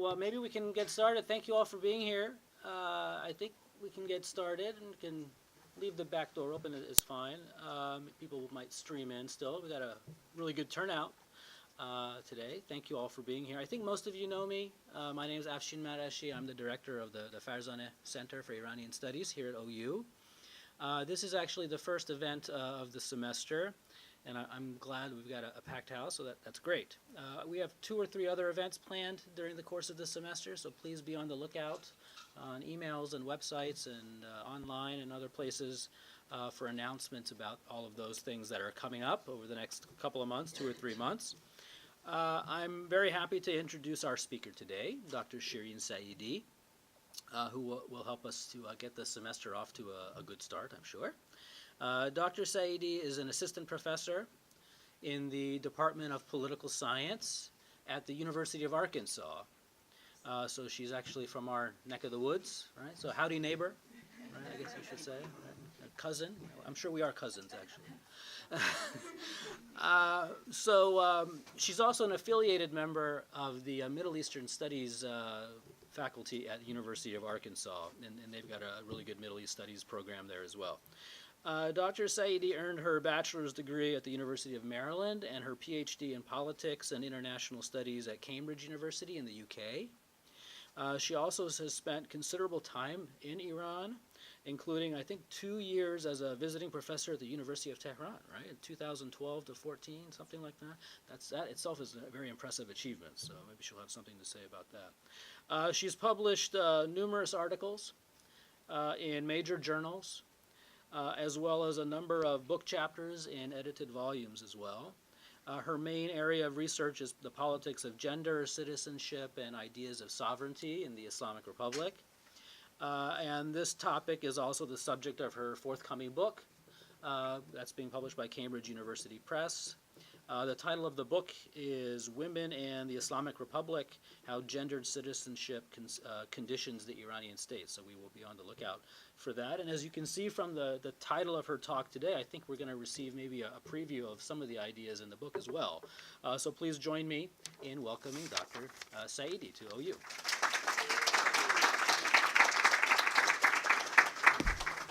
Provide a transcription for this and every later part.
Well, maybe we can get started. Thank you all for being here. I think we can get started and can leave the back door open. It's fine. People might stream in still. We got a really good turnout today. Thank you all for being here. I think most of you know me. My name is Afshin Marashi. I'm the director of the Farzaneh Center for Iranian Studies here at OU. This is actually the first event of the semester, and I'm glad we've got a packed house, so that's great. We have 2 or 3 other events planned during the course of the semester, so please be on the lookout on emails and websites and online and other places for announcements about all of those things that are coming up over the next couple of months, 2 or 3 months. I'm very happy to introduce our speaker today, Dr. Shirin Saeidi, who will help us to get the semester off to a good start, I'm sure. Dr. Saeidi is an assistant professor in the Department of Political Science at the University of Arkansas. So she's actually from our neck of the woods, right? So howdy neighbor, right? I guess you should say. Right? A cousin. I'm sure we are cousins, actually. She's also an affiliated member of the Middle Eastern Studies faculty at the University of Arkansas, and they've got a really good Middle East Studies program there as well. Dr. Saeidi earned her bachelor's degree at the University of Maryland and her PhD in politics and international studies at Cambridge University in the UK. She also has spent considerable time in Iran, including, I think, 2 years as a visiting professor at the University of Tehran, right, in 2012 to 14, something like that. That itself is a very impressive achievement, so maybe she'll have something to say about that. She's published numerous articles in major journals, as well as a number of book chapters in edited volumes as well. Her main area of research is the politics of gender, citizenship, and ideas of sovereignty in the Islamic Republic. And this topic is also the subject of her forthcoming book that's being published by Cambridge University Press. The title of the book is Women and the Islamic Republic, How Gendered Citizenship Conditions the Iranian State. So we will be on the lookout for that. And as you can see from the title of her talk today, I think we're going to receive maybe a preview of some of the ideas in the book as well. So please join me in welcoming Dr. Saeidi to OU.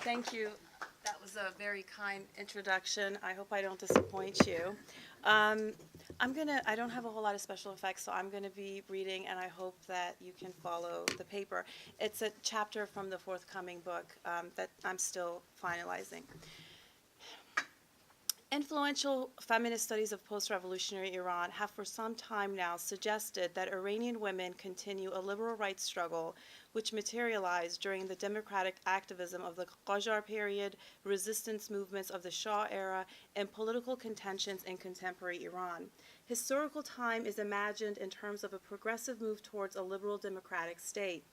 Thank you. That was a very kind introduction. I hope I don't disappoint you. I don't have a whole lot of special effects, so I'm going to be reading, and I hope that you can follow the paper. It's a chapter from the forthcoming book that I'm still finalizing. Influential feminist studies of post-revolutionary Iran have for some time now suggested that Iranian women continue a liberal rights struggle which materialized during the democratic activism of the Qajar period, resistance movements of the Shah era, and political contentions in contemporary Iran. Historical time is imagined in terms of a progressive move towards a liberal democratic state.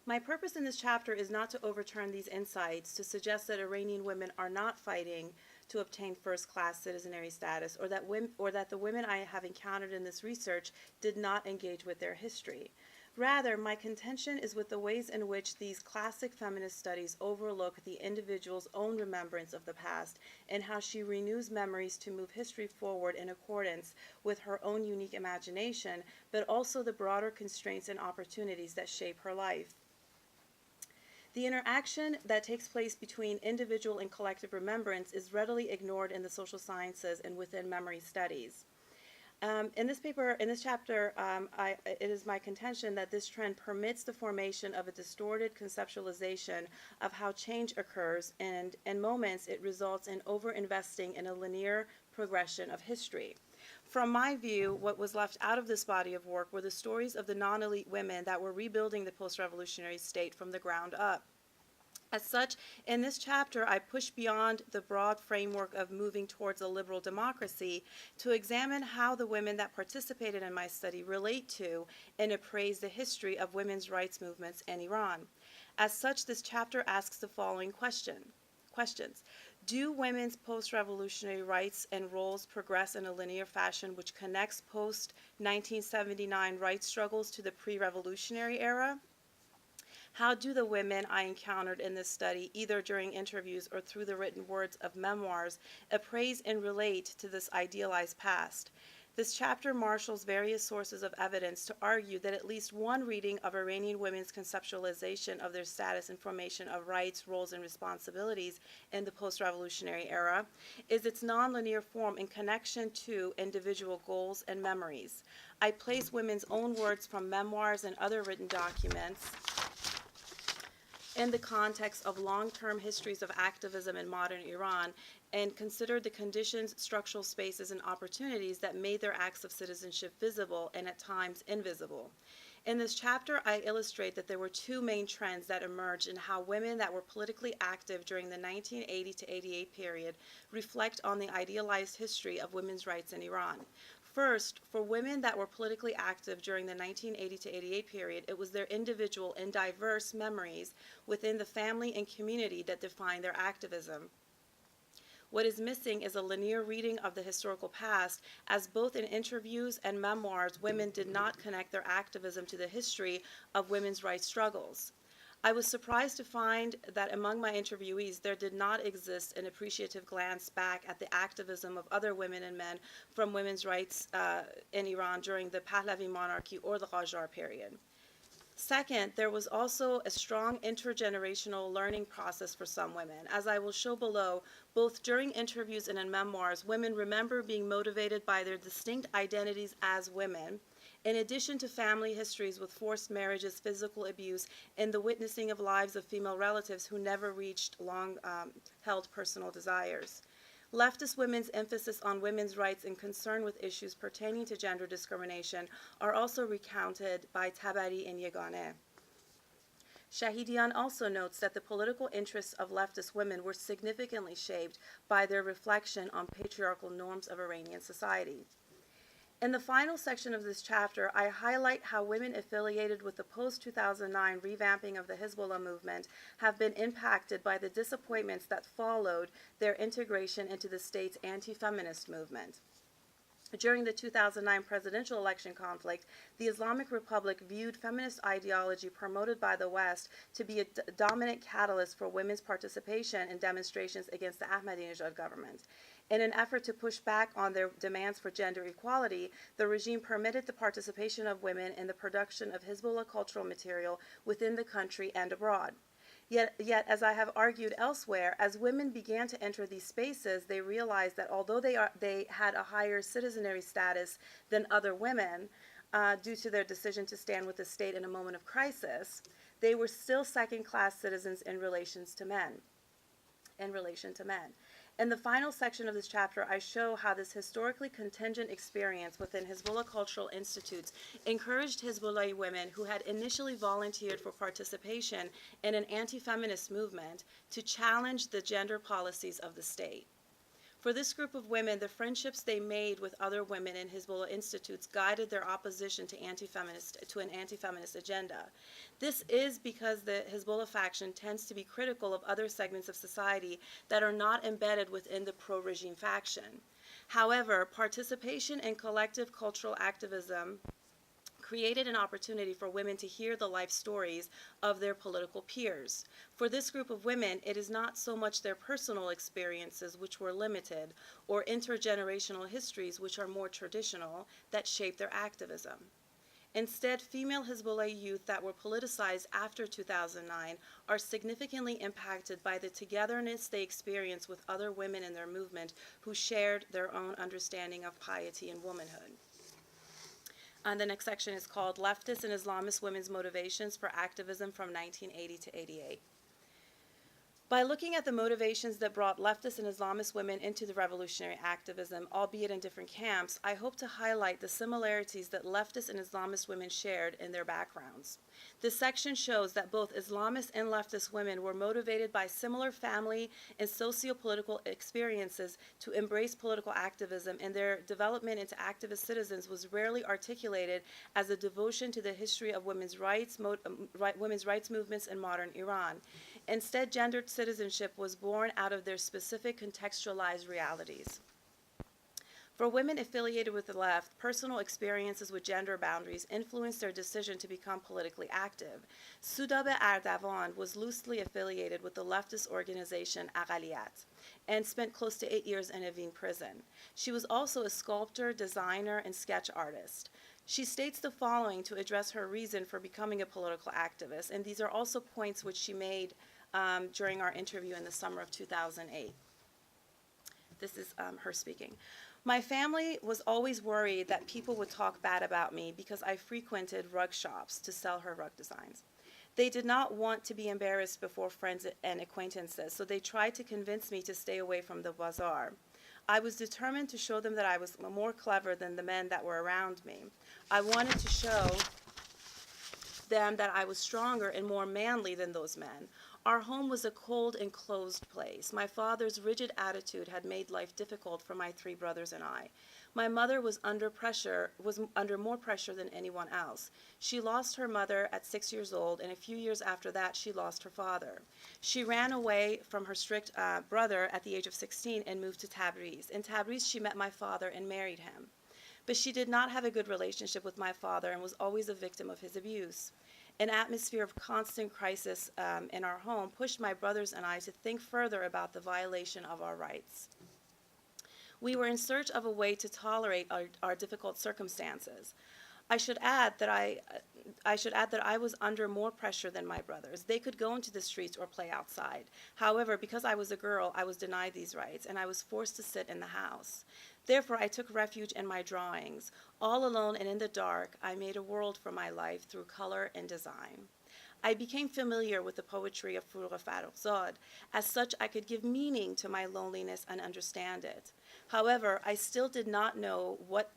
My purpose in this chapter is not to overturn these insights, to suggest that Iranian women are not fighting to obtain first-class citizenry status, or that the women I have encountered in this research did not engage with their history. Rather, my contention is with the ways in which these classic feminist studies overlook the individual's own remembrance of the past and how she renews memories to move history forward in accordance with her own unique imagination, but also the broader constraints and opportunities that shape her life. The interaction that takes place between individual and collective remembrance is readily ignored in the social sciences and within memory studies. In this chapter, it is my contention that this trend permits the formation of a distorted conceptualization of how change occurs, and in moments it results in over-investing in a linear progression of history. From my view, what was left out of this body of work were the stories of the non-elite women that were rebuilding the post-revolutionary state from the ground up. As such, in this chapter, I push beyond the broad framework of moving towards a liberal democracy to examine how the women that participated in my study relate to and appraise the history of women's rights movements in Iran. As such, this chapter asks the following questions. Do women's post-revolutionary rights and roles progress in a linear fashion which connects post-1979 rights struggles to the pre-revolutionary era? How do the women I encountered in this study, either during interviews or through the written words of memoirs, appraise and relate to this idealized past? This chapter marshals various sources of evidence to argue that at least one reading of Iranian women's conceptualization of their status and formation of rights, roles, and responsibilities in the post-revolutionary era is its nonlinear form in connection to individual goals and memories. I place women's own words from memoirs and other written documents in the context of long-term histories of activism in modern Iran and considered the conditions, structural spaces, and opportunities that made their acts of citizenship visible and at times invisible. In this chapter, I illustrate that there were two main trends that emerged in how women that were politically active during the 1980 to 88 period reflect on the idealized history of women's rights in Iran. First, for women that were politically active during the 1980 to 88 period, it was their individual and diverse memories within the family and community that defined their activism. What is missing is a linear reading of the historical past, as both in interviews and memoirs, women did not connect their activism to the history of women's rights struggles. I was surprised to find that among my interviewees, there did not exist an appreciative glance back at the activism of other women and men from women's rights in Iran during the Pahlavi monarchy or the Qajar period. Second, there was also a strong intergenerational learning process for some women. As I will show below, both during interviews and in memoirs, women remember being motivated by their distinct identities as women, in addition to family histories with forced marriages, physical abuse, and the witnessing of lives of female relatives who never reached long-held personal desires. Leftist women's emphasis on women's rights and concern with issues pertaining to gender discrimination are also recounted by Tabari and Yeganeh. Shahidian also notes that the political interests of leftist women were significantly shaped by their reflection on patriarchal norms of Iranian society. In the final section of this chapter, I highlight how women affiliated with the post-2009 revamping of the Hezbollah movement have been impacted by the disappointments that followed their integration into the state's anti-feminist movement. During the 2009 presidential election conflict, the Islamic Republic viewed feminist ideology promoted by the West to be a dominant catalyst for women's participation in demonstrations against the Ahmadinejad government. In an effort to push back on their demands for gender equality, the regime permitted the participation of women in the production of Hezbollah cultural material within the country and abroad. Yet, as I have argued elsewhere, as women began to enter these spaces, they realized that although they had a higher citizenry status than other women, due to their decision to stand with the state in a moment of crisis, they were still second-class citizens in relation to men. In the final section of this chapter, I show how this historically contingent experience within Hezbollah cultural institutes encouraged Hezbollah women who had initially volunteered for participation in an anti-feminist movement to challenge the gender policies of the state. For this group of women, the friendships they made with other women in Hezbollah institutes guided their opposition to an anti-feminist agenda. This is because the Hezbollah faction tends to be critical of other segments of society that are not embedded within the pro-regime faction. However, participation in collective cultural activism created an opportunity for women to hear the life stories of their political peers. For this group of women, it is not so much their personal experiences, which were limited, or intergenerational histories, which are more traditional, that shape their activism. Instead, female Hezbollah youth that were politicized after 2009 are significantly impacted by the togetherness they experience with other women in their movement who shared their own understanding of piety and womanhood. The next section is called Leftist and Islamist Women's Motivations for Activism from 1980 to 88. By looking at the motivations that brought leftist and Islamist women into the revolutionary activism, albeit in different camps, I hope to highlight the similarities that leftist and Islamist women shared in their backgrounds. This section shows that both Islamist and leftist women were motivated by similar family and socio-political experiences to embrace political activism, and their development into activist citizens was rarely articulated as a devotion to the history of women's rights movements in modern Iran. Instead, gendered citizenship was born out of their specific contextualized realities. For women affiliated with the left, personal experiences with gender boundaries influenced their decision to become politically active. Sudabe Ardavan was loosely affiliated with the leftist organization Aqaliyat and spent close to 8 years in a Wien prison. She was also a sculptor, designer, and sketch artist. She states the following to address her reason for becoming a political activist, and these are also points which she made during our interview in the summer of 2008. This is her speaking. My family was always worried that people would talk bad about me because I frequented rug shops to sell her rug designs. They did not want to be embarrassed before friends and acquaintances, so they tried to convince me to stay away from the bazaar. I was determined to show them that I was more clever than the men that were around me. I wanted to show them that I was stronger and more manly than those men. Our home was a cold and closed place. My father's rigid attitude had made life difficult for my 3 brothers and I. My mother was under more pressure than anyone else. She lost her mother at 6 years old, and a few years after that, she lost her father. She ran away from her strict brother at the age of 16 and moved to Tabriz. In Tabriz, she met my father and married him. But she did not have a good relationship with my father and was always a victim of his abuse. An atmosphere of constant crisis in our home pushed my brothers and I to think further about the violation of our rights. We were in search of a way to tolerate our difficult circumstances. I should add that I was under more pressure than my brothers. They could go into the streets or play outside. However, because I was a girl, I was denied these rights, and I was forced to sit in the house. Therefore, I took refuge in my drawings. All alone and in the dark, I made a world for my life through color and design. I became familiar with the poetry of Forough Farrokhzad. As such, I could give meaning to my loneliness and understand it. However, I still did not know what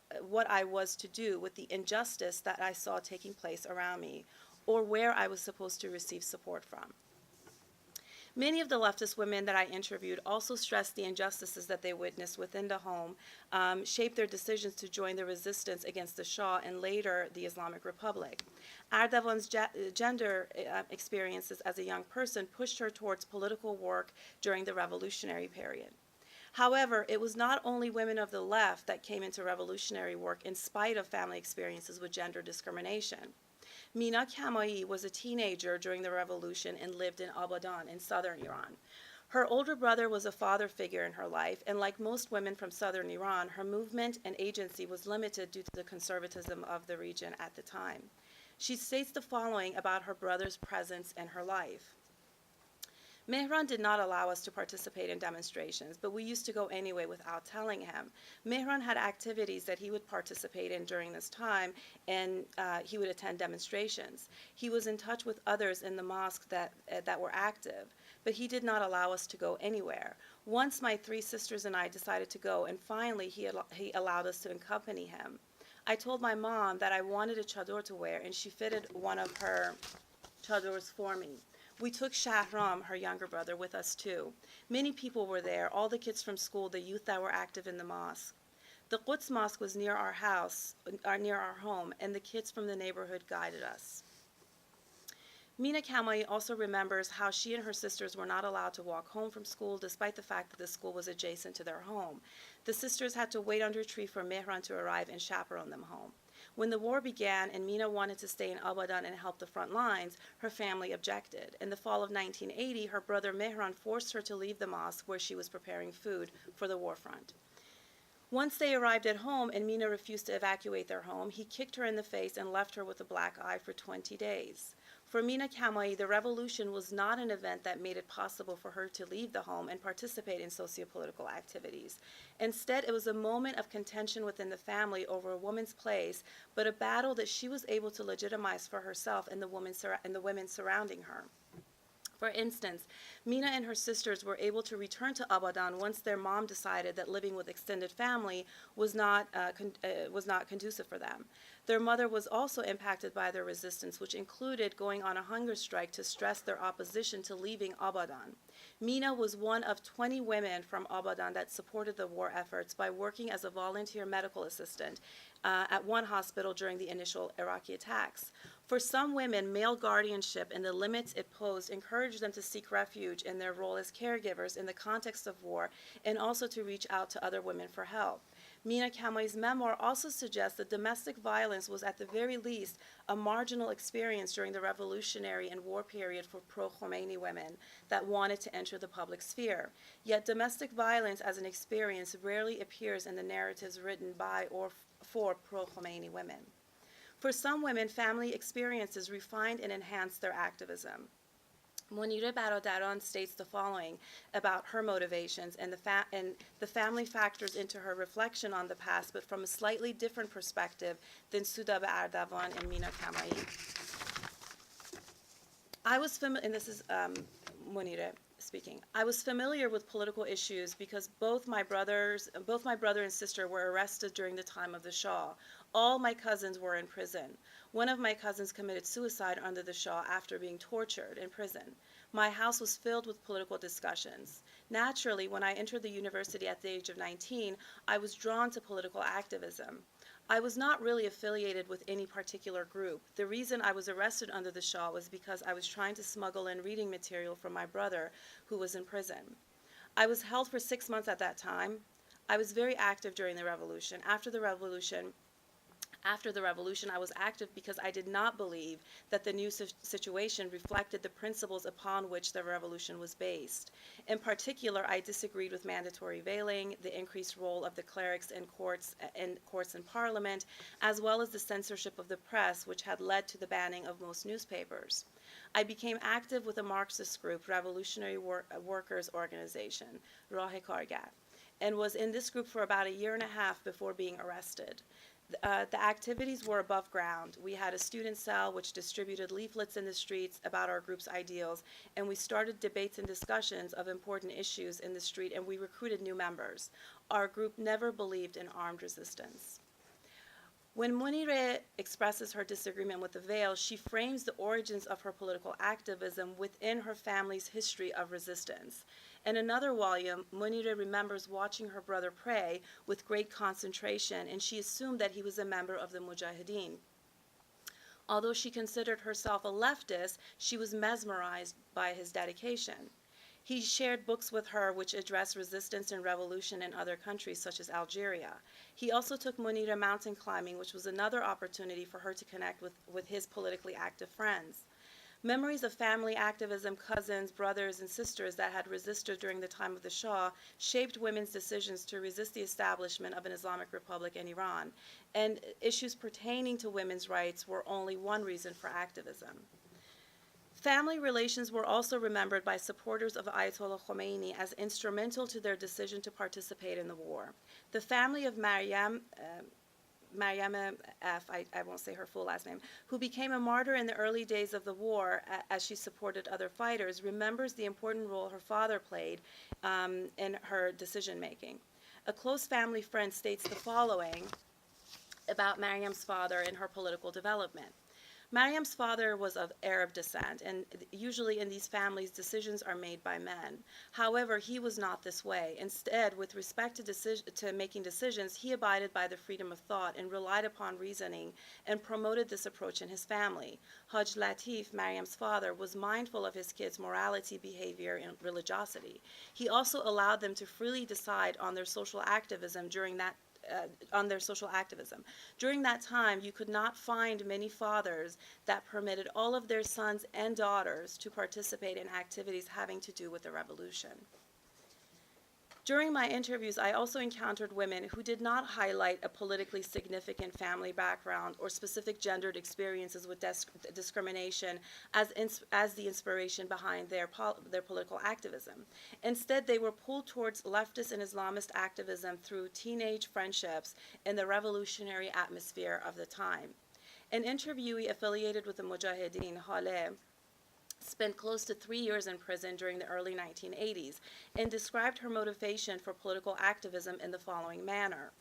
I was to do with the injustice that I saw taking place around me, or where I was supposed to receive support from. Many of the leftist women that I interviewed also stressed the injustices that they witnessed within the home, shaped their decisions to join the resistance against the Shah and later the Islamic Republic. Ardavan's gender experiences as a young person pushed her towards political work during the revolutionary period. However, it was not only women of the left that came into revolutionary work in spite of family experiences with gender discrimination. Mina Kamai was a teenager during the revolution and lived in Abadan in southern Iran. Her older brother was a father figure in her life, and like most women from southern Iran, her movement and agency was limited due to the conservatism of the region at the time. She states the following about her brother's presence in her life. Mehran did not allow us to participate in demonstrations, but we used to go anyway without telling him. Mehran had activities that he would participate in during this time, and he would attend demonstrations. He was in touch with others in the mosque that were active, but he did not allow us to go anywhere. Once my 3 sisters and I decided to go, and finally he allowed us to accompany him. I told my mom that I wanted a chador to wear, and she fitted one of her chadors for me. We took Shahram, her younger brother, with us too. Many people were there, all the kids from school, the youth that were active in the mosque. The Quds Mosque was near our house, near our home, and the kids from the neighborhood guided us. Mina Kamai also remembers how she and her sisters were not allowed to walk home from school despite the fact that the school was adjacent to their home. The sisters had to wait under a tree for Mehran to arrive and chaperone them home. When the war began and Mina wanted to stay in Abadan and help the front lines, her family objected. In the fall of 1980, her brother Mehran forced her to leave the mosque where she was preparing food for the war front. Once they arrived at home and Mina refused to evacuate their home, he kicked her in the face and left her with a black eye for 20 days. For Mina Kamai, the revolution was not an event that made it possible for her to leave the home and participate in sociopolitical activities. Instead, it was a moment of contention within the family over a woman's place, but a battle that she was able to legitimize for herself and the women surrounding her. For instance, Mina and her sisters were able to return to Abadan once their mom decided that living with extended family was not conducive for them. Their mother was also impacted by their resistance, which included going on a hunger strike to stress their opposition to leaving Abadan. Mina was one of 20 women from Abadan that supported the war efforts by working as a volunteer medical assistant at one hospital during the initial Iraqi attacks. For some women, male guardianship and the limits it posed encouraged them to seek refuge in their role as caregivers in the context of war and also to reach out to other women for help. Mina Kamai's memoir also suggests that domestic violence was at the very least a marginal experience during the revolutionary and war period for pro-Khomeini women that wanted to enter the public sphere. Yet domestic violence as an experience rarely appears in the narratives written by or for pro-Khomeini women. For some women, family experiences refined and enhanced their activism. Monire Barodaran states the following about her motivations and the family factors into her reflection on the past, but from a slightly different perspective than Sudaba Ardavan and Mina Kamai. And this is Monire speaking. I was familiar with political issues because both my brother and sister were arrested during the time of the Shah. All my cousins were in prison. One of my cousins committed suicide under the Shah after being tortured in prison. My house was filled with political discussions. Naturally, when I entered the university at the age of 19, I was drawn to political activism. I was not really affiliated with any particular group. The reason I was arrested under the Shah was because I was trying to smuggle in reading material from my brother, who was in prison. I was held for 6 months at that time. I was very active during the revolution. After the revolution, I was active because I did not believe that the new situation reflected the principles upon which the revolution was based. In particular, I disagreed with mandatory veiling, the increased role of the clerics in courts and parliament, as well as the censorship of the press, which had led to the banning of most newspapers. I became active with a Marxist group, Revolutionary Workers Organization, Rah Kargat, and was in this group for about a year and a half before being arrested. The activities were above ground. We had a student cell which distributed leaflets in the streets about our group's ideals, and we started debates and discussions of important issues in the street, and we recruited new members. Our group never believed in armed resistance. When Monire expresses her disagreement with the veil, she frames the origins of her political activism within her family's history of resistance. In another volume, Monire remembers watching her brother pray with great concentration, and she assumed that he was a member of the Mujahideen. Although she considered herself a leftist, she was mesmerized by his dedication. He shared books with her which addressed resistance and revolution in other countries such as Algeria. He also took Monire mountain climbing, which was another opportunity for her to connect with his politically active friends. Memories of family activism, cousins, brothers, and sisters that had resisted during the time of the Shah shaped women's decisions to resist the establishment of an Islamic Republic in Iran, and issues pertaining to women's rights were only one reason for activism. Family relations were also remembered by supporters of Ayatollah Khomeini as instrumental to their decision to participate in the war. The family of Mariam F., I won't say her full last name, who became a martyr in the early days of the war as she supported other fighters, remembers the important role her father played in her decision-making. A close family friend states the following about Mariam's father and her political development. Mariam's father was of Arab descent, and usually in these families, decisions are made by men. However, he was not this way. Instead, with respect to making decisions, he abided by the freedom of thought and relied upon reasoning and promoted this approach in his family. Haj Latif, Mariam's father, was mindful of his kids' morality, behavior, and religiosity. He also allowed them to freely decide on their social activism During that time, you could not find many fathers that permitted all of their sons and daughters to participate in activities having to do with the revolution. During my interviews, I also encountered women who did not highlight a politically significant family background or specific gendered experiences with discrimination as the inspiration behind their political activism. Instead, they were pulled towards leftist and Islamist activism through teenage friendships in the revolutionary atmosphere of the time. An interviewee affiliated with the Mujahideen, Haleh, spent close to 3 years in prison during the early 1980s and described her motivation for political activism in the following manner.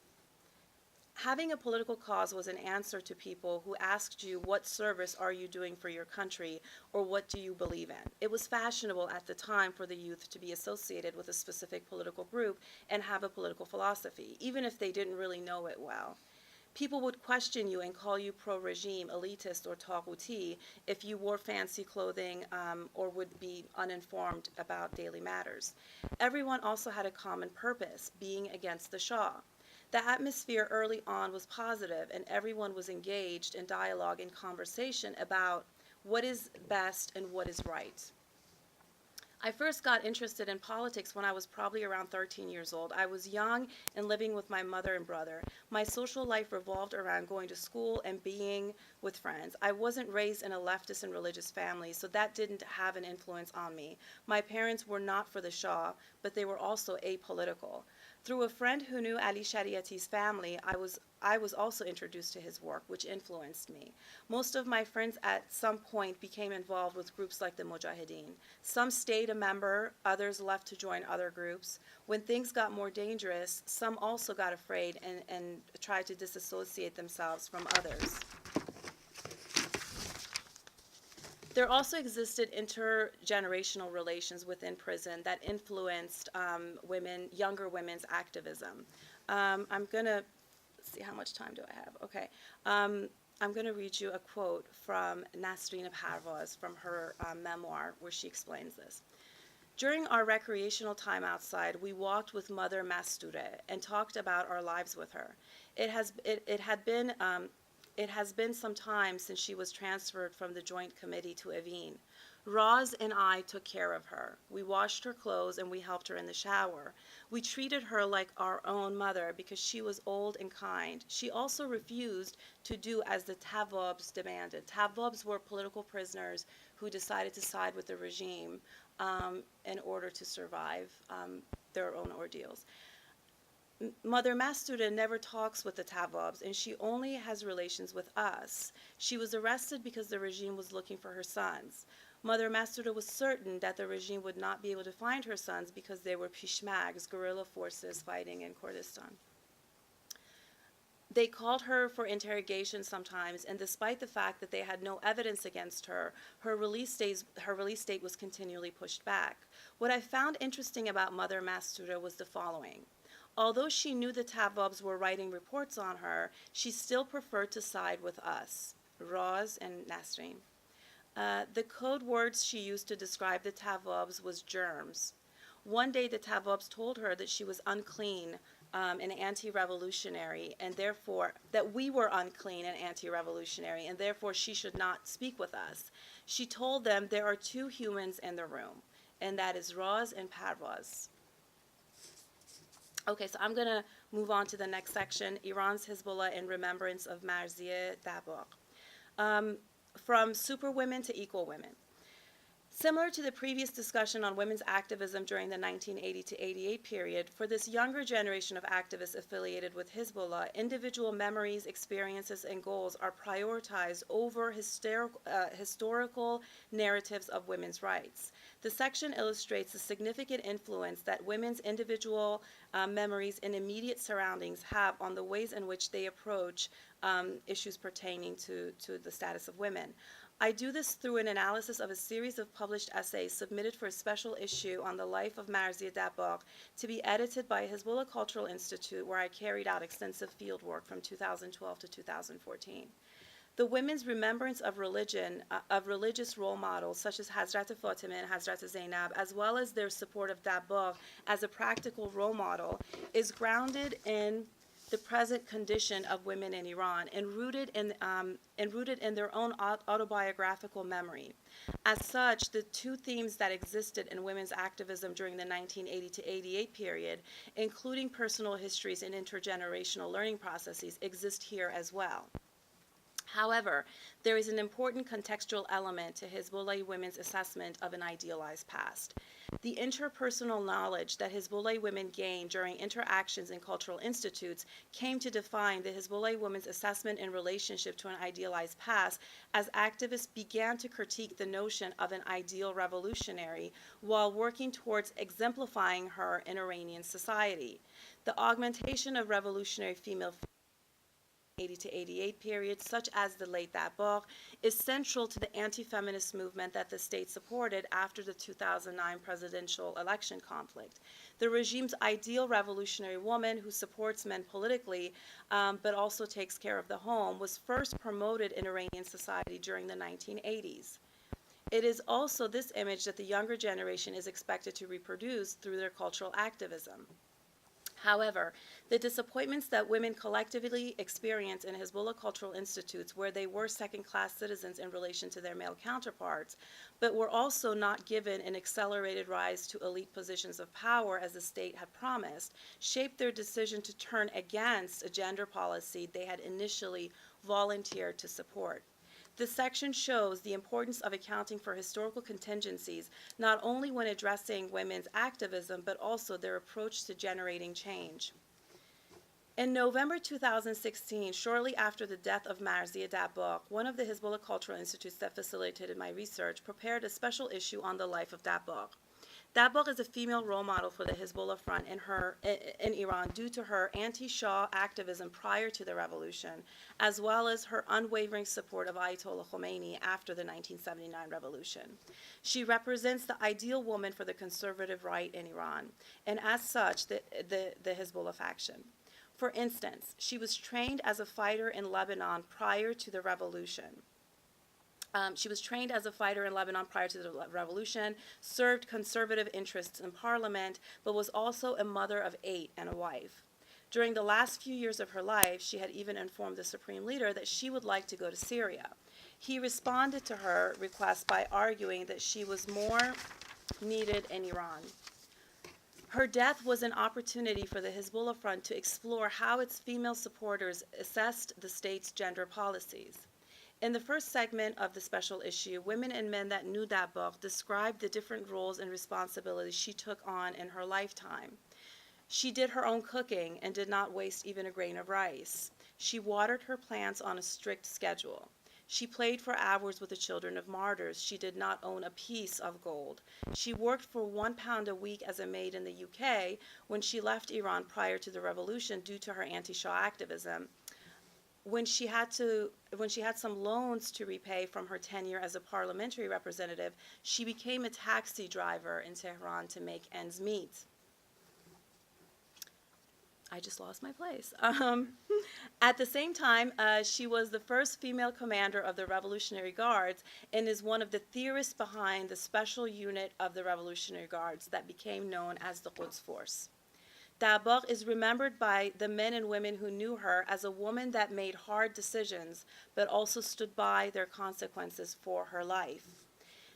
Having a political cause was an answer to people who asked you, what service are you doing for your country, or what do you believe in? It was fashionable at the time for the youth to be associated with a specific political group and have a political philosophy, even if they didn't really know it well. People would question you and call you pro-regime, elitist, or taghuti if you wore fancy clothing or would be uninformed about daily matters. Everyone also had a common purpose, being against the Shah. The atmosphere early on was positive, and everyone was engaged in dialogue and conversation about what is best and what is right. I first got interested in politics when I was probably around 13 years old. I was young and living with my mother and brother. My social life revolved around going to school and being with friends. I wasn't raised in a leftist and religious family, so that didn't have an influence on me. My parents were not for the Shah, but they were also apolitical. Through a friend who knew Ali Shariati's family, I was also introduced to his work, which influenced me. Most of my friends at some point became involved with groups like the Mujahideen. Some stayed a member, others left to join other groups. When things got more dangerous, some also got afraid and tried to disassociate themselves from others. There also existed intergenerational relations within prison that influenced younger women's activism. I'm going to see how much time do I have. Okay. I'm going to read you a quote from Nasreen Parvaz from her memoir where she explains this. During our recreational time outside, we walked with Mother Masture and talked about our lives with her. It has been some time since she was transferred from the Joint Committee to Evin. Roz and I took care of her. We washed her clothes and we helped her in the shower. We treated her like our own mother because she was old and kind. She also refused to do as the Tawwabs demanded. Tawwabs were political prisoners who decided to side with the regime in order to survive their own ordeals. Mother Mastura never talks with the Tawwabs, and she only has relations with us. She was arrested because the regime was looking for her sons. Mother Mastura was certain that the regime would not be able to find her sons because they were Peshmergas, guerrilla forces fighting in Kurdistan. They called her for interrogation sometimes, and despite the fact that they had no evidence against her, her release date was continually pushed back. What I found interesting about Mother Mastura was the following. Although she knew the Tawwabs were writing reports on her, she still preferred to side with us, Roz and Nasreen. The code words she used to describe the Tawwabs was germs. One day the Tawwabs told her that she was unclean and anti-revolutionary, and therefore, that we were unclean and anti-revolutionary, and therefore she should not speak with us. She told them there are two humans in the room, and that is Roz and Parvaz. Okay, so I'm going to move on to the next section, Iran's Hezbollah in remembrance of Marzieh Dabagh. From superwomen to equal women. Similar to the previous discussion on women's activism during the 1980 to 88 period, for this younger generation of activists affiliated with Hezbollah, individual memories, experiences, and goals are prioritized over historical narratives of women's rights. The section illustrates the significant influence that women's individual memories and immediate surroundings have on the ways in which they approach issues pertaining to the status of women. I do this through an analysis of a series of published essays submitted for a special issue on the life of Marzieh Dabagh to be edited by Hezbollah Cultural Institute, where I carried out extensive field work from 2012 to 2014. The women's remembrance of religion, of religious role models such as Hazrat Fatima and Hazrat Zainab, as well as their support of Dabagh as a practical role model, is grounded in the present condition of women in Iran and rooted in their own autobiographical memory. As such, the two themes that existed in women's activism during the 1980 to 88 period, including personal histories and intergenerational learning processes, exist here as well. However, there is an important contextual element to Hezbollah women's assessment of an idealized past. The interpersonal knowledge that Hezbollah women gained during interactions in cultural institutes came to define the Hezbollah women's assessment in relationship to an idealized past as activists began to critique the notion of an ideal revolutionary while working towards exemplifying her in Iranian society. The augmentation of revolutionary female 80 to 88 period, such as the late Dabagh, is central to the anti-feminist movement that the state supported after the 2009 presidential election conflict. The regime's ideal revolutionary woman who supports men politically but also takes care of the home was first promoted in Iranian society during the 1980s. It is also this image that the younger generation is expected to reproduce through their cultural activism. However, the disappointments that women collectively experience in Hezbollah cultural institutes, where they were second-class citizens in relation to their male counterparts, but were also not given an accelerated rise to elite positions of power as the state had promised, shaped their decision to turn against a gender policy they had initially volunteered to support. This section shows the importance of accounting for historical contingencies, not only when addressing women's activism, but also their approach to generating change. In November 2016, shortly after the death of Marzia Dabbagh, one of the Hezbollah Cultural Institutes that facilitated my research prepared a special issue on the life of Dabbagh. Dabbagh is a female role model for the Hezbollah Front in Iran due to her anti-Shah activism prior to the revolution, as well as her unwavering support of Ayatollah Khomeini after the 1979 revolution. She represents the ideal woman for the conservative right in Iran, and as such, the Hezbollah faction. For instance, she was trained as a fighter in Lebanon prior to the revolution. Served conservative interests in parliament, but was also a mother of 8 and a wife. During the last few years of her life, she had even informed the supreme leader that she would like to go to Syria. He responded to her request by arguing that she was more needed in Iran. Her death was an opportunity for the Hezbollah Front to explore how its female supporters assessed the state's gender policies. In the first segment of the special issue, Women and Men That Knew Dabbagh described the different roles and responsibilities she took on in her lifetime. She did her own cooking and did not waste even a grain of rice. She watered her plants on a strict schedule. She played for hours with the children of martyrs. She did not own a piece of gold. She worked for £1 a week as a maid in the UK when she left Iran prior to the revolution due to her anti-Shah activism. When she had some loans to repay from her tenure as a parliamentary representative, she became a taxi driver in Tehran to make ends meet. I just lost my place. At the same time, she was the first female commander of the Revolutionary Guards and is one of the theorists behind the special unit of the Revolutionary Guards that became known as the Quds Force. Dabbagh is remembered by the men and women who knew her as a woman that made hard decisions, but also stood by their consequences for her life.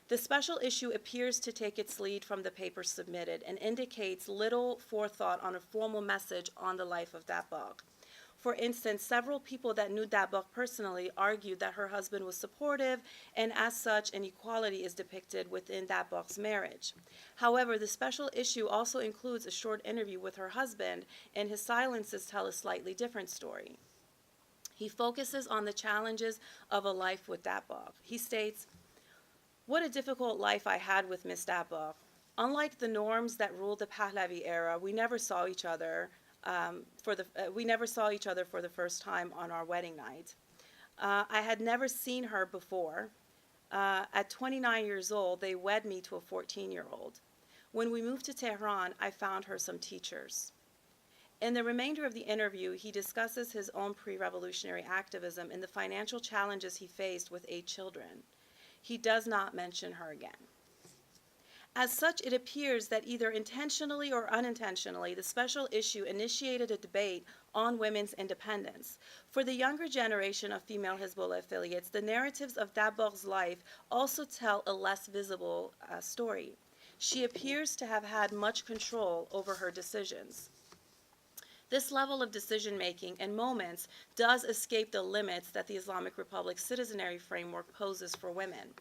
The special issue appears to take its lead from the paper submitted and indicates little forethought on a formal message on the life of Dabbagh. For instance, several people that knew Dabbagh personally argued that her husband was supportive, and as such, an equality is depicted within Dabbagh's marriage. However, the special issue also includes a short interview with her husband, and his silences tell a slightly different story. He focuses on the challenges of a life with Dabbagh. He states, "What a difficult life I had with Miss Dabbagh. Unlike the norms that ruled the Pahlavi era, we never saw each other for the first time on our wedding night. I had never seen her before. At 29 years old, they wed me to a 14-year-old. When we moved to Tehran, I found her some teachers." In the remainder of the interview, he discusses his own pre-revolutionary activism and the financial challenges he faced with 8 children. He does not mention her again. As such, it appears that either intentionally or unintentionally, the special issue initiated a debate on women's independence. For the younger generation of female Hezbollah affiliates, the narratives of Dabbagh's life also tell a less visible story. She appears to have had much control over her decisions. This level of decision-making in moments does escape the limits that the Islamic Republic's citizenry framework poses for women.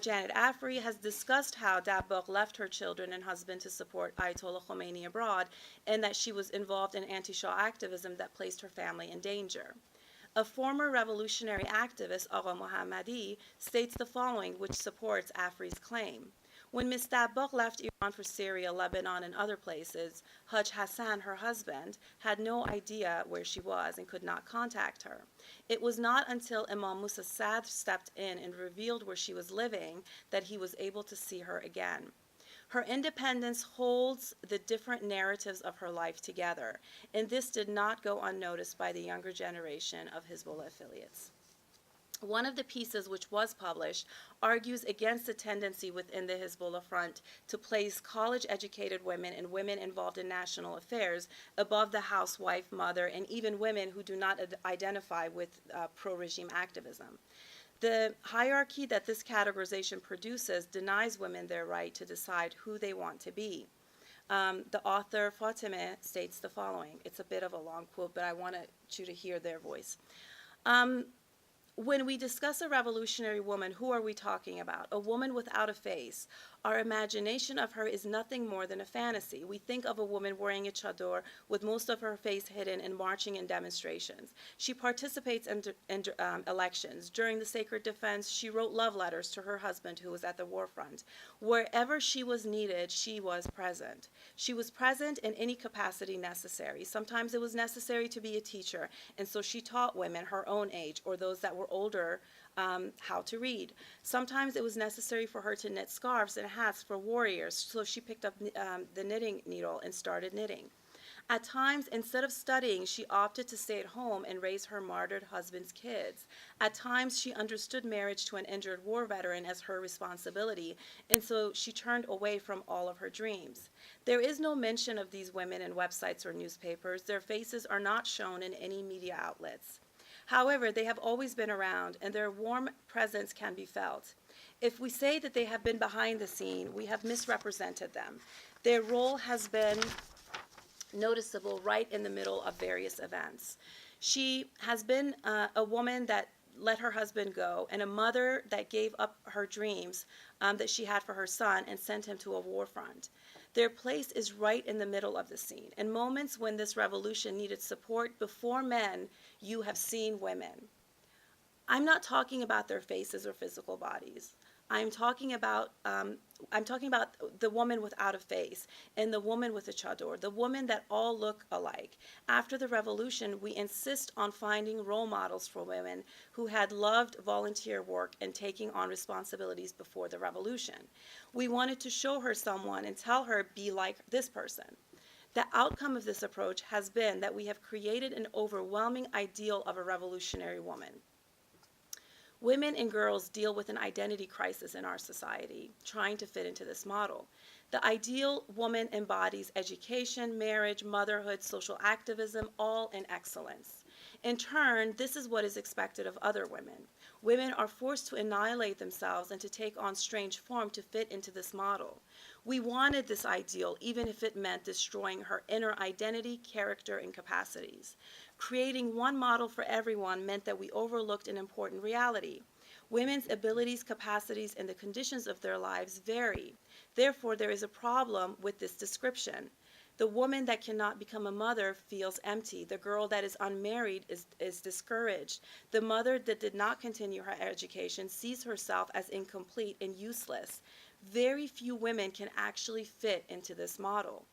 Janet Afri has discussed how Dabbagh left her children and husband to support Ayatollah Khomeini abroad, and that she was involved in anti-Shah activism that placed her family in danger. A former revolutionary activist, Agha Mohammadi, states the following, which supports Afri's claim. When Ms. Dabbagh left Iran for Syria, Lebanon, and other places, Haj Hassan, her husband, had no idea where she was and could not contact her. It was not until Imam Musa Sadr stepped in and revealed where she was living that he was able to see her again. Her independence holds the different narratives of her life together, and this did not go unnoticed by the younger generation of Hezbollah affiliates. One of the pieces which was published argues against the tendency within the Hezbollah front to place college-educated women and women involved in national affairs above the housewife, mother, and even women who do not identify with pro-regime activism. The hierarchy that this categorization produces denies women their right to decide who they want to be. The author, Fatemeh, states the following. It's a bit of a long quote, but I want you to hear their voice. When we discuss a revolutionary woman, who are we talking about? A woman without a face. Our imagination of her is nothing more than a fantasy. We think of a woman wearing a chador with most of her face hidden and marching in demonstrations. She participates in elections. During the Sacred Defense, she wrote love letters to her husband who was at the war front. Wherever she was needed, she was present. She was present in any capacity necessary. Sometimes it was necessary to be a teacher, and so she taught women her own age or those that were older how to read. Sometimes it was necessary for her to knit scarves and hats for warriors, so she picked up the knitting needle and started knitting. At times, instead of studying, she opted to stay at home and raise her martyred husband's kids. At times, she understood marriage to an injured war veteran as her responsibility, and so she turned away from all of her dreams. There is no mention of these women in websites or newspapers. Their faces are not shown in any media outlets. However, they have always been around, and their warm presence can be felt. If we say that they have been behind the scene, we have misrepresented them. Their role has been noticeable right in the middle of various events. She has been a woman that let her husband go, and a mother that gave up her dreams that she had for her son and sent him to a war front. Their place is right in the middle of the scene. In moments when this revolution needed support, before men, you have seen women. I'm not talking about their faces or physical bodies. I'm talking about the woman without a face and the woman with a chador, the woman that all look alike. After the revolution, we insist on finding role models for women who had loved volunteer work and taking on responsibilities before the revolution. We wanted to show her someone and tell her, be like this person. The outcome of this approach has been that we have created an overwhelming ideal of a revolutionary woman. Women and girls deal with an identity crisis in our society, trying to fit into this model. The ideal woman embodies education, marriage, motherhood, social activism, all in excellence. In turn, this is what is expected of other women. Women are forced to annihilate themselves and to take on strange form to fit into this model. We wanted this ideal, even if it meant destroying her inner identity, character, and capacities. Creating one model for everyone meant that we overlooked an important reality. Women's abilities, capacities, and the conditions of their lives vary. Therefore, there is a problem with this description. The woman that cannot become a mother feels empty. The girl that is unmarried is discouraged. The mother that did not continue her education sees herself as incomplete and useless. Very few women can actually fit into this model.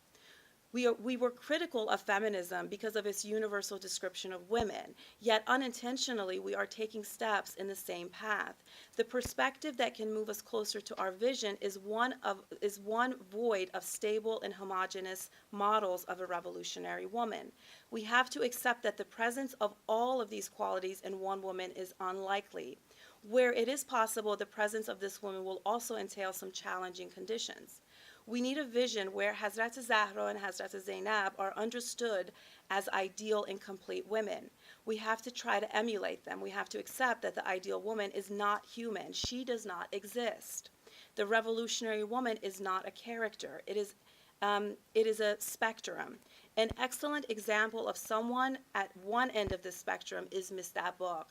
We were critical of feminism because of its universal description of women, yet unintentionally we are taking steps in the same path. The perspective that can move us closer to our vision is one void of stable and homogeneous models of a revolutionary woman. We have to accept that the presence of all of these qualities in one woman is unlikely. Where it is possible, the presence of this woman will also entail some challenging conditions. We need a vision where Hazrat Zahra and Hazrat Zainab are understood as ideal and complete women. We have to try to emulate them. We have to accept that the ideal woman is not human. She does not exist. The revolutionary woman is not a character. It is a spectrum. An excellent example of someone at one end of the spectrum is Miss Dabok.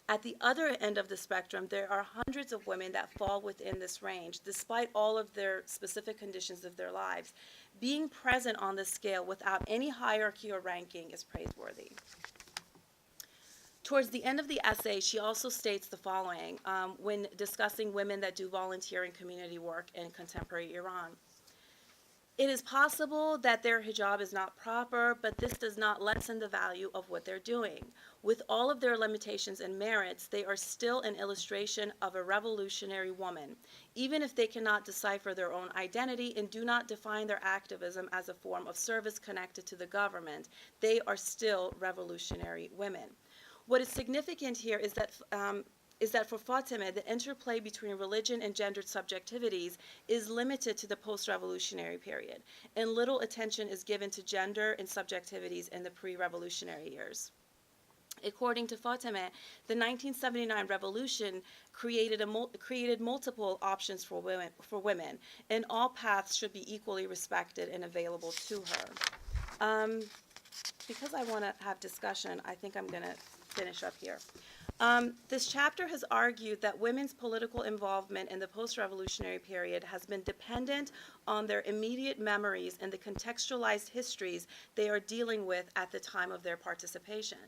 At the other end of the spectrum, there are hundreds of women that fall within this range, despite all of their specific conditions of their lives. Being present on the scale without any hierarchy or ranking is praiseworthy. Towards the end of the essay, she also states the following when discussing women that do volunteer and community work in contemporary Iran. It is possible that their hijab is not proper, but this does not lessen the value of what they're doing. With all of their limitations and merits, they are still an illustration of a revolutionary woman. Even if they cannot decipher their own identity and do not define their activism as a form of service connected to the government, they are still revolutionary women. What is significant here is that is that for Fatemeh, the interplay between religion and gendered subjectivities is limited to the post-revolutionary period, and little attention is given to gender and subjectivities in the pre-revolutionary years. According to Fatemeh, the 1979 revolution created multiple options for women, and all paths should be equally respected and available to her. Because I want to have discussion, I think I'm going to finish up here. This chapter has argued that women's political involvement in the post-revolutionary period has been dependent on their immediate memories and the contextualized histories they are dealing with at the time of their participation.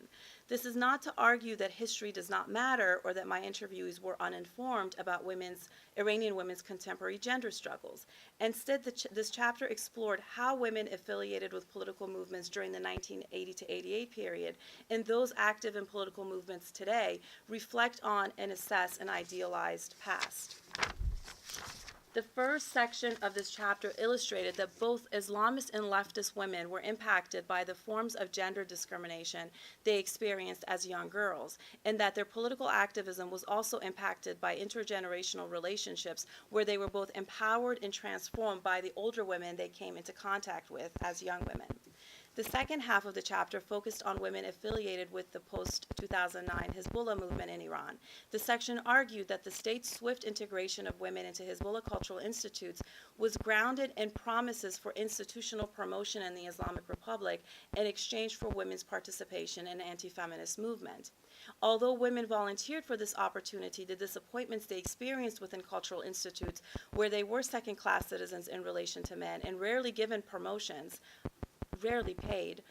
This is not to argue that history does not matter or that my interviewees were uninformed about Iranian women's contemporary gender struggles. Instead, this chapter explored how women affiliated with political movements during the 1980 to 88 period and those active in political movements today reflect on and assess an idealized past. The first section of this chapter illustrated that both Islamist and leftist women were impacted by the forms of gender discrimination they experienced as young girls, and that their political activism was also impacted by intergenerational relationships where they were both empowered and transformed by the older women they came into contact with as young women. The second half of the chapter focused on women affiliated with the post-2009 Hezbollah movement in Iran. The section argued that the state's swift integration of women into Hezbollah cultural institutes was grounded in promises for institutional promotion in the Islamic Republic in exchange for women's participation in the anti-feminist movement. Although women volunteered for this opportunity, the disappointments they experienced within cultural institutes, where they were second-class citizens in relation to men and rarely given promotions, rarely paid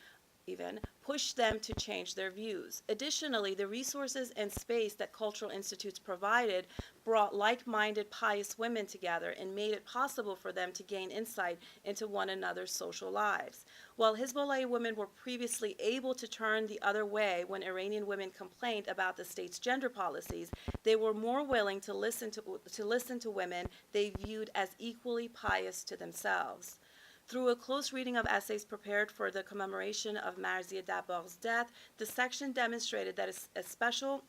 even, pushed them to change their views. Additionally, the resources and space that cultural institutes provided brought like-minded pious women together and made it possible for them to gain insight into one another's social lives. While Hezbollah women were previously able to turn the other way when Iranian women complained about the state's gender policies, they were more willing to listen to women they viewed as equally pious to themselves. Through a close reading of essays prepared for the commemoration of Marzia Dabbagh's death, the section demonstrated that a special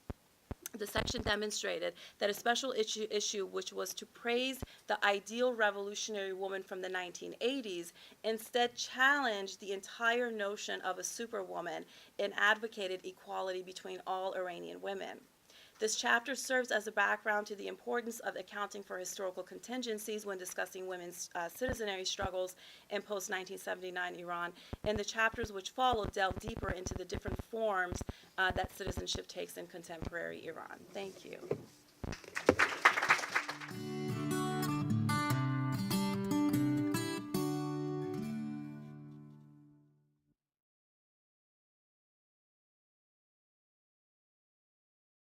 issue which was to praise the ideal revolutionary woman from the 1980s instead challenged the entire notion of a superwoman and advocated equality between all Iranian women. This chapter serves as a background to the importance of accounting for historical contingencies when discussing women's citizenry struggles in post-1979 Iran, and the chapters which follow delve deeper into the different forms that citizenship takes in contemporary Iran. Thank you.